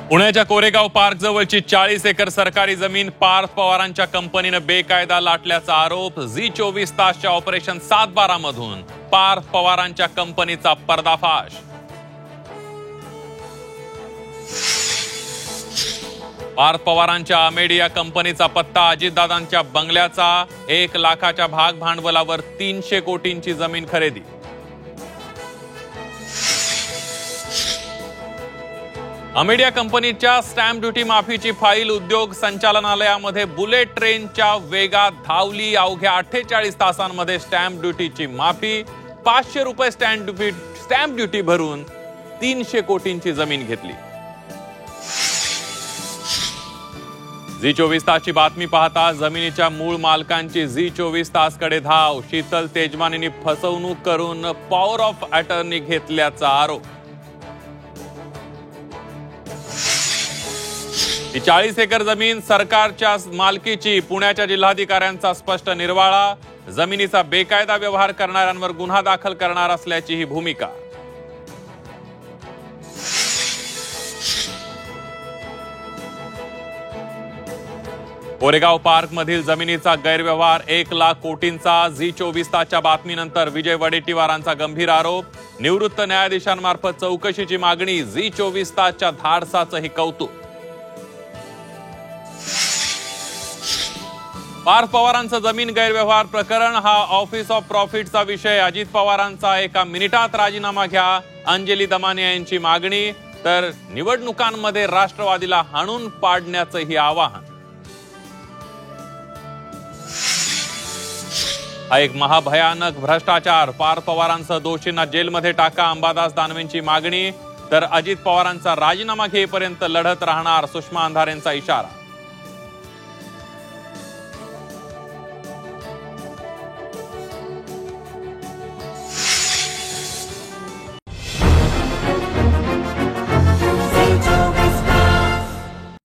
पुण्याच्या कोरेगाव पार्क जवळची 40 एकर सरकारी जमीन पार्थ पवारांच्या कंपनीनं बेकायदा लाटल्याचा आरोप. झी 24 तासच्या ऑपरेशन 7/12 मधून पार्थ पवारांच्या कंपनीचा पर्दाफाश. पार्थ पवारांच्या अमेडिया कंपनीचा पत्ता अजितदादांच्या बंगल्याचा. 1 लाखाच्या भाग भांडवलावर 300 कोटींची जमीन खरेदी. अमेडिया कंपनीच्या स्टॅम्प ड्युटी माफीची फाईल उद्योग संचालनालयामध्ये बुलेट ट्रेनच्या वेगात धावली. अवघ्या 48 तासांमध्ये स्टॅम्प ड्युटीची माफी. 500 रुपये स्टॅम्प ड्युटी भरून 300 कोटींची जमीन घेतली. झी 24 तासची बातमी पाहता जमिनीच्या मूळ मालकांची झी 24 तासकडे धाव. शीतल तेजमानींनी फसवणूक करून पॉवर ऑफ अटर्नी घेतल्याचा आरोप. ही 40 एकर जमीन सरकारच्या मालकीची. पुण्याच्या जिल्हाधिकाऱ्यांचा स्पष्ट निर्वाळा. जमिनीचा बेकायदा व्यवहार करणाऱ्यांवर गुन्हा दाखल करणार असल्याची ही भूमिका. कोरेगाव पार्क मधील जमिनीचा गैरव्यवहार 1 लाख कोटींचा. झी 24 तासच्या बातमीनंतर विजय वडेट्टीवारांचा गंभीर आरोप. निवृत्त न्यायाधीशांमार्फत चौकशीची मागणी. झी 24 तासच्या धाडसाचंही कौतुक. पार्थ पवारांचं जमीन गैरव्यवहार प्रकरण हा ऑफिस ऑफ प्रॉफिटचा विषय. अजित पवारांचा 1 मिनिटात राजीनामा घ्या, अंजली दमाने यांची मागणी. तर निवडणुकांमध्ये राष्ट्रवादीला हाणून पाडण्याचंही आवाहन. हा एक महाभयानक भ्रष्टाचार. पार्थ पवारांसह दोषींना जेलमध्ये टाका, अंबादास दानवेंची मागणी. तर अजित पवारांचा राजीनामा घेईपर्यंत लढत राहणार, सुषमा अंधारेंचा इशारा.